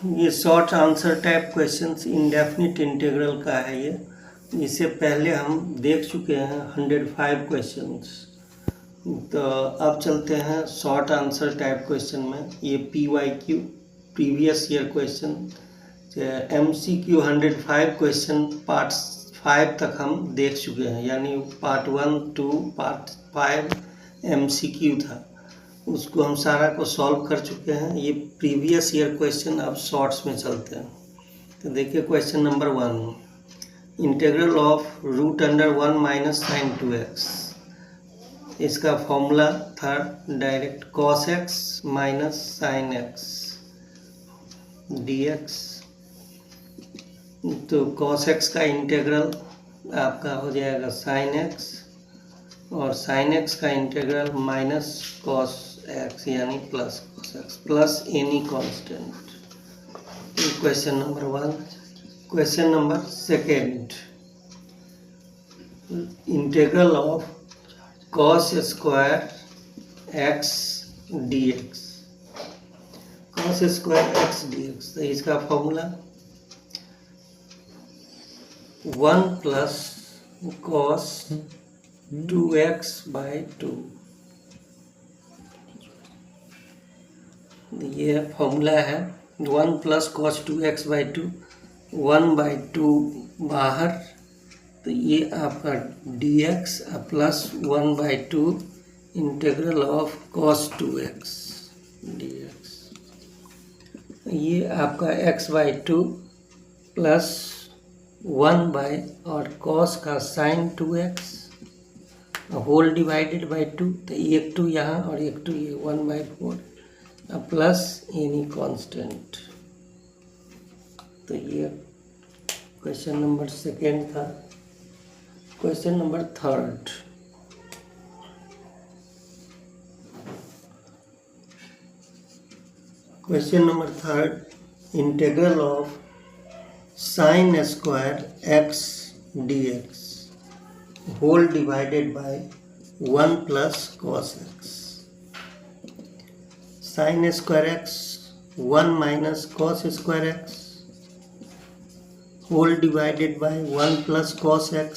ये short answer type questions indefinite integral का है। ये इससे पहले हम देख चुके हैं 105 क्वेश्चंस। तो अब चलते हैं शॉर्ट आंसर टाइप क्वेश्चन में। ये PYQ previous year question MCQ 105 question part 5 तक हम देख चुके हैं, यानी पार्ट 1 2 पार्ट 5 MCQ था, उसको हम सारा को सॉल्व कर चुके हैं। ये प्रीवियस ईयर क्वेश्चन अब शॉर्ट्स में चलते हैं। तो देखिए question number 1, integral of √1 minus sin 2x। इसका फॉर्मूला था direct cos x minus sin x dx। तो cos x का इंटीग्रल आपका हो जाएगा sin x, और sin x का इंटीग्रल माइनस cos x यानी plus cos x plus any constant. Question number 1। Question number 2, integral of cos square x dx। cos square x dx, तो इसका formula 1 plus cos 2x by 2। ये formula है 1 plus cos 2x by 2, 1/2 बाहर, तो ये आपका dx plus 1/2 integral of cos 2x dx। ये आपका x/2 प्लस 1 और cos का sin 2x whole divided by 2, तो एक 2 यहाँ और एक 2 ये 1/4 प्लस एनी कांस्टेंट। तो ये क्वेश्चन नंबर 2 था। Question number 3, question number 3, integral of sin square x dx whole divided by 1 plus cos x। sin square x 1 minus cos square x whole divided by 1 plus cos x।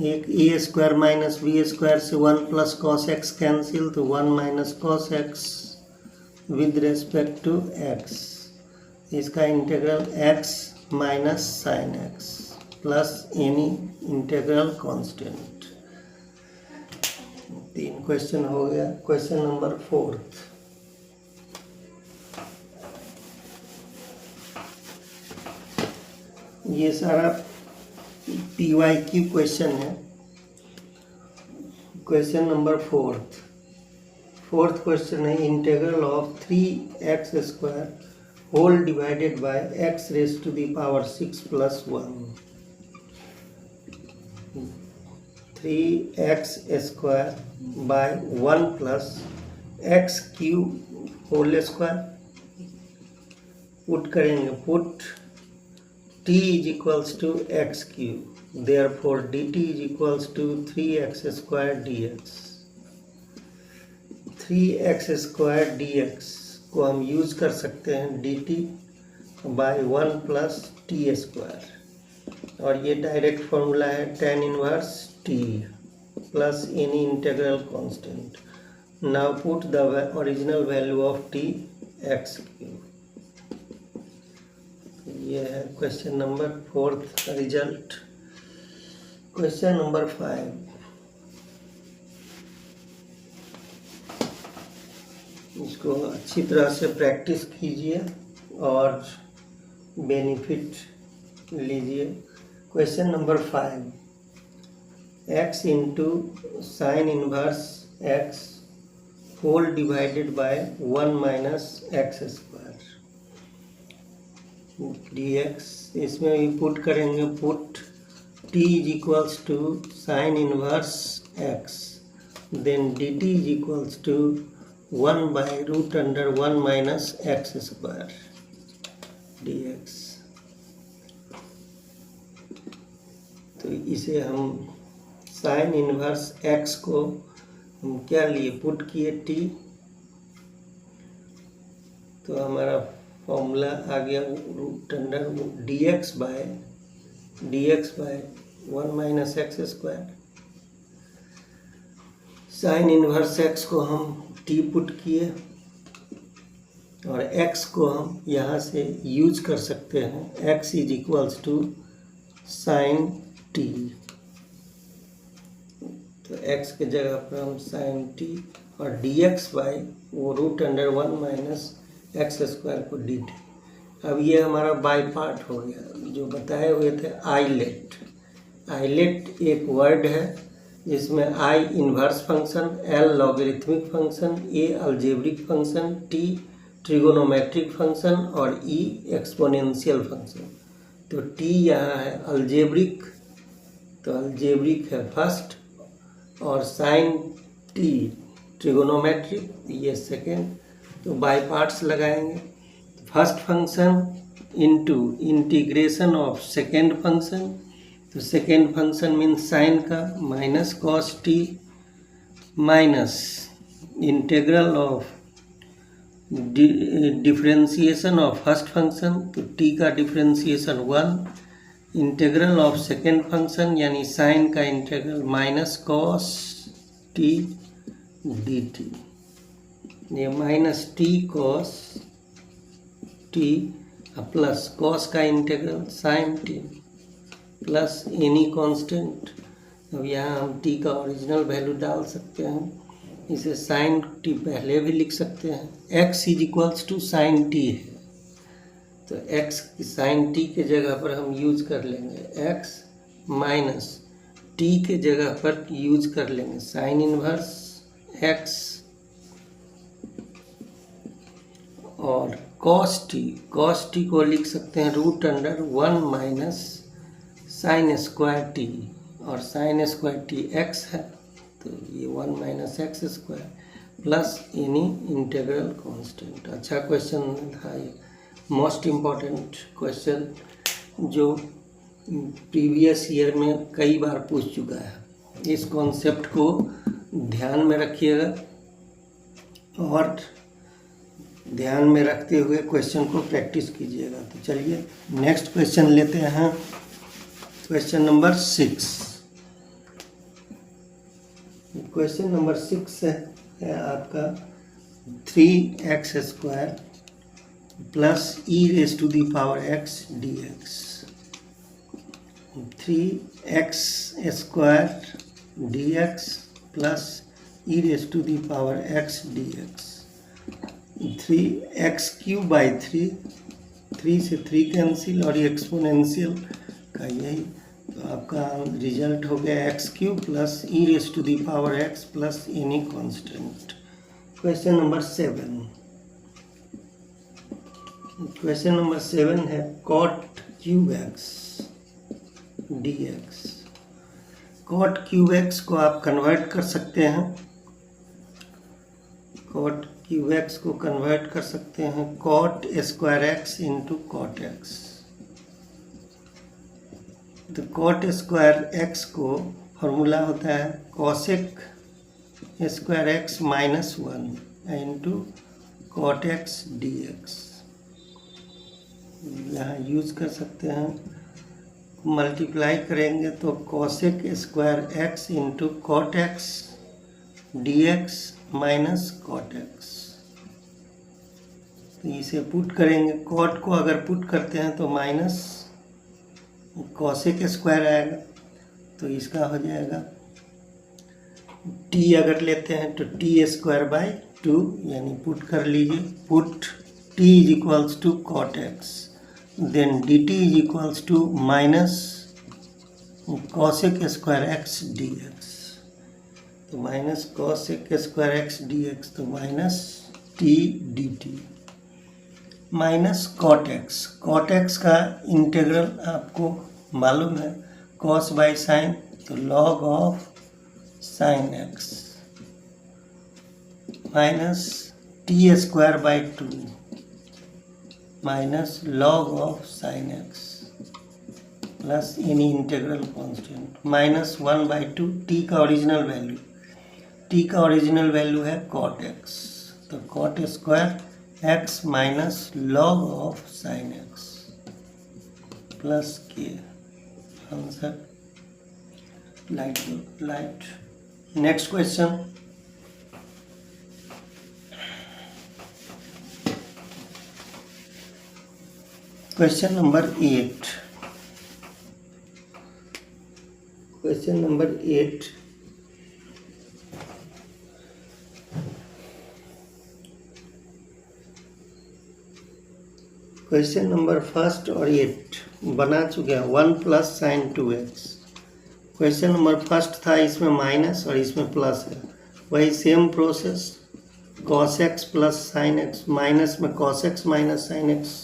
एक a square minus b square से 1 plus cos x cancel, तो 1 minus cos x with respect to x। इसका integral x minus sine x plus any integral constant. 3 question हो गया। Question number 4, ये सारा PYQ question है। Question number 4th question है integral of 3x square whole divided by x raise to the power 6 plus 1। 3x square by 1 plus x cube whole square. Put करेंगे, put t is equals to x cube, therefore dt is equals to 3x square dx। 3x square dx को हम use कर सकते हैं dt by 1 plus T square, और ये direct formula है tan inverse t plus any integral constant. Now put the original value of t x cube. ये है क्वेश्चन नंबर 4 का रिजल्ट। क्वेश्चन नंबर 5, इसको अच्छी तरह से प्रैक्टिस कीजिए और बेनिफिट लीजिए। Question number 5, x into sine inverse x whole divided by 1 minus x square dx। इसमें भी पुट करेंगे, put t is equals to sine inverse x, then dt is equals to 1/√1 minus x square dx। तो इसे हम sign inverse x को हम क्या लिए, पुट किए t, तो हमारा फॉर्मूला आ गया root under d x by 1 minus x square. Sine inverse x को हम टी पुट किए और x को हम यहाँ से यूज कर सकते हैं। x is equals to sine t, तो x के जगह पर हम साइन टी और dx बाई वो root under 1 minus x square को dt। अब ये हमारा बाई पार्ट हो गया। जो बताए हुए थे आइलेट, आइलेट एक वर्ड है जिसमें i inverse function, l logarithmic function, a algebraic function, t trigonometric function और e एक्सपोनेंशियल फंक्शन। तो t यहाँ है अलजेब्रिक, तो अलजेब्रिक है फर्स्ट, और साइन t ट्रिगोनोमेट्रिक ये सेकेंड। तो बाय पार्ट्स लगाएंगे। First function into integration of second function, तो सेकेंड फंक्शन मीन्स साइन का minus cos t minus integral of differentiation of first function, तो t का differentiation 1, integral of second function यानी sine का integral minus cos t d t, ये minus t cos t plus cos का integral sine t plus any constant. अब यहाँ हम t का ओरिजिनल वैल्यू डाल सकते हैं। इसे साइन टी पहले भी लिख सकते हैं। x is equals to sine t है, तो x की साइन टी के जगह पर हम यूज कर लेंगे x माइनस टी के जगह पर यूज कर लेंगे साइन इनवर्स x और कॉस टी को लिख सकते हैं root under 1 minus sine square t, और साइन स्क्वायर टी x है तो ये 1 minus x square plus any integral constant. अच्छा क्वेश्चन था ये, मोस्ट इम्पॉर्टेंट क्वेश्चन जो प्रीवियस ईयर में कई बार पूछ चुका है। इस कॉन्सेप्ट को ध्यान में रखिएगा और ध्यान में रखते हुए क्वेश्चन को प्रैक्टिस कीजिएगा। तो चलिए नेक्स्ट क्वेश्चन लेते हैं, क्वेश्चन नंबर 6। क्वेश्चन नंबर 6 है आपका 3x square plus e raise to the power x dx। 3x square dx plus e raise to the power x dx। 3x cube by 3 से 3 cancel और ये exponential का यही, तो आपका रिजल्ट हो गया x cube plus e raise to the power x plus any constant. Question number 7, question number 7 है cot cube x d x. Cot cube x को आप कन्वर्ट कर सकते हैं, कॉट क्यूब एक्स को कन्वर्ट कर सकते हैं cot square x into cot x. तो कॉट स्क्वायर एक्स को फॉर्मूला होता है cosec square x minus 1 into cot x d x. यहाँ यूज कर सकते हैं, मल्टीप्लाई करेंगे तो cosec square x into cot x d x minus cot x. तो इसे पुट करेंगे, कॉट को अगर पुट करते हैं तो माइनस कॉसेक स्क्वायर आएगा, तो इसका हो जाएगा टी अगर लेते हैं तो टी स्क्वायर बाई 2, यानी पुट कर लीजिए, put t is equals to cot x, then d t is equals to minus cosec square x d x. तो minus cosec square x d x, तो minus t d t minus cot x. Cot x का integral आपको मालूम है cos by sine, तो log of sine x minus t square by 2 minus log of sine x plus any integral constant minus 1/2। T का original value, t का original value है cot x, तो cot square x minus log of sine x plus k. Answer right. Next question, question number 8। Question number 8, question number first और 8 बना चुके हैं। 1 plus sine 2x। Question number first था, इसमें minus और इसमें प्लस है। वही same process, cos x plus sine x, minus में cos x minus sine x,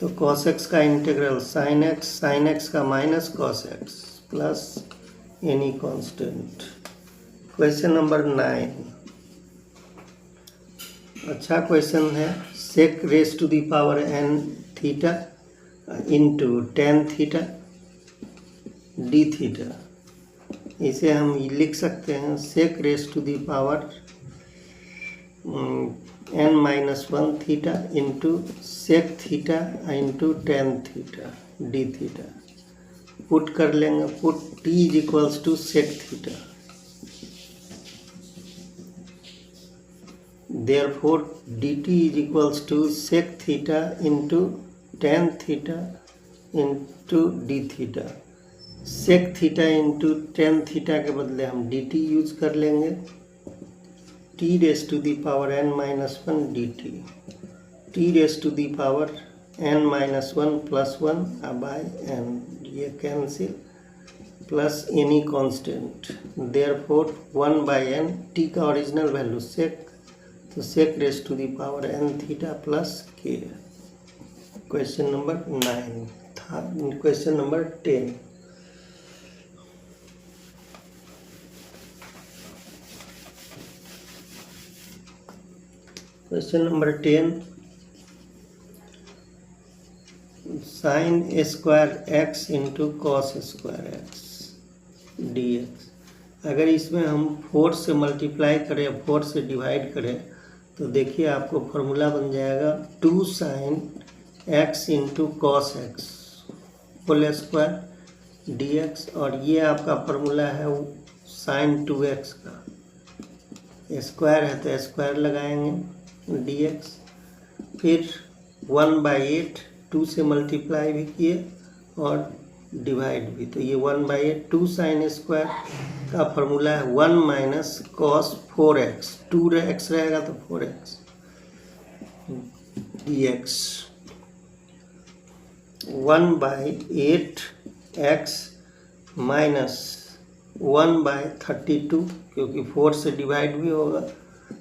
तो cos x का इंटीग्रल साइन एक्स का minus cos x plus any constant. Question number 9, अच्छा क्वेश्चन है। Sec raise to the power n theta into tan theta d theta. इसे हम लिख सकते हैं sec raise to the power n-1 theta into sec theta into tan theta d theta. Put कर लेंगे, put t is equals to sec theta. Therefore dt is equals to sec theta into tan theta into d theta। sec theta into tan theta के बदले हम dt use कर लेंगे। t raise to the power n-1 dt, t raise to the power n-1 plus 1 by n, ये cancel, plus any constant. Therefore 1 by n, t का original value sec, तो sec raise to the power n theta plus k. Question number 9 था। Question number 10, question number 10, sine square x into cos square x d x. अगर इसमें हम 4 से multiply करें, 4 से divide करें, तो देखिए आपको फॉर्मूला बन जाएगा 2 sine x into cos x whole square d x. और ये आपका फॉर्मूला है साइन 2x का। स्क्वायर है तो स्क्वायर लगाएंगे डी एक्स। फिर 1/8, 2 से मल्टीप्लाई भी किए और डिवाइड भी, तो ये 1/8 2 साइन स्क्वायर का फॉर्मूला है 1 माइनस कॉस 4x। 2x रहेगा तो 4x dx। 1/8 x माइनस 1/32, क्योंकि 4 से डिवाइड भी होगा,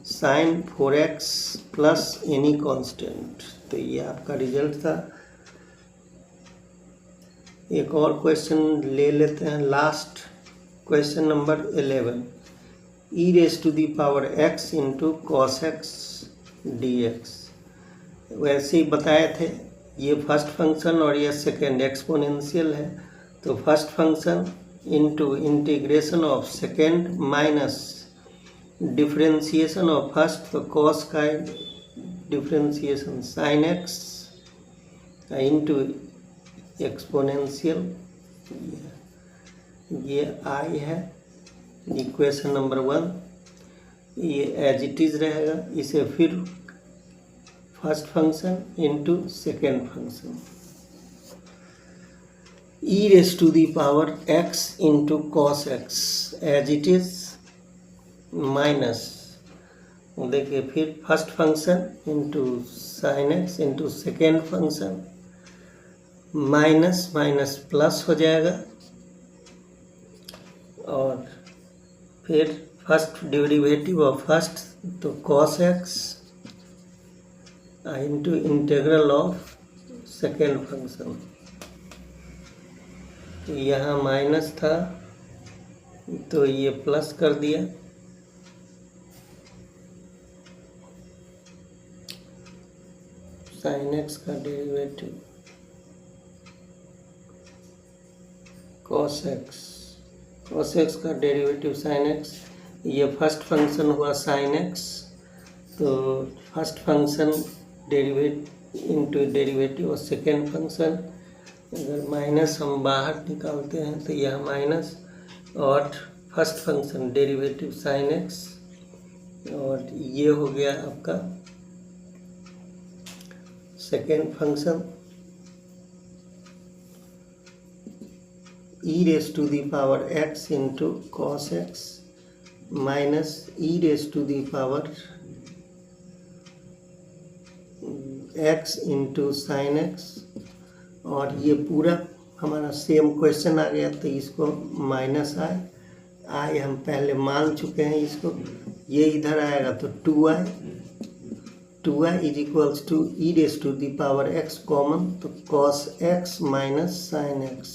sign 4x plus any constant. तो ये आपका रिजल्ट था। एक और क्वेश्चन ले लेते हैं, last question number 11, e raise to the power x into cos x d x. वैसे ही बताए थे, ये फर्स्ट फंक्शन और ये सेकेंड एक्सपोनेंशियल है, तो first function into integration of second minus differentiation of first, तो कॉस का differentiation sign x into exponential, ये आई है इक्वेशन नंबर 1। ये एज इट इज रहेगा। इसे फिर first function into second function, e raise to the power x into cos x as it is minus, देखिए फिर first function into sine x into second function, minus minus plus हो जाएगा, और फिर first derivative of first, तो cos x into integral of second function. यहाँ minus था तो ये प्लस कर दिया, साइन एक्स का डेरिवेटिव कॉस एक्स का डेरिवेटिव साइन एक्स, ये फर्स्ट फंक्शन हुआ साइन एक्स, तो फर्स्ट फंक्शन डेरिवेटिव और सेकेंड फंक्शन, अगर माइनस हम बाहर निकालते हैं तो यह माइनस, और first function derivative sine x, और ये हो गया आपका second function e raise to the power x into cos x minus e raise to the power x into sine x, और ये पूरा हमारा सेम क्वेश्चन आ गया तो इसको माइनस आई हम पहले मान चुके हैं इसको, ये इधर आएगा तो 2i is equals to e raise to the power x common, तो cos x minus sine x,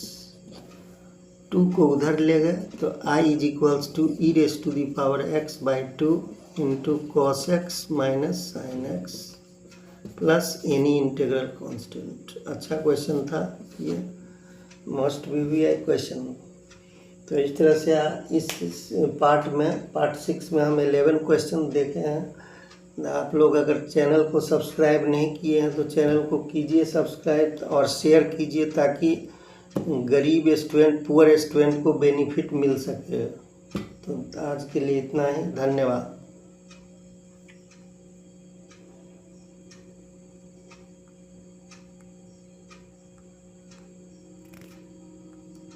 2 को उधर ले गए तो i is equals to e raise to the power x by 2 into cos x minus sine x plus any integral constant. अच्छा question था ये, most VVI question. तो इस तरह से इस पार्ट 6 में हम 11 क्वेश्चन देखे हैं। आप लोग अगर चैनल को सब्सक्राइब नहीं किए हैं तो चैनल को कीजिए सब्सक्राइब और शेयर कीजिए ताकि गरीब स्टूडेंट, पुअर स्टूडेंट को बेनिफिट मिल सके। तो आज के लिए इतना ही, धन्यवाद।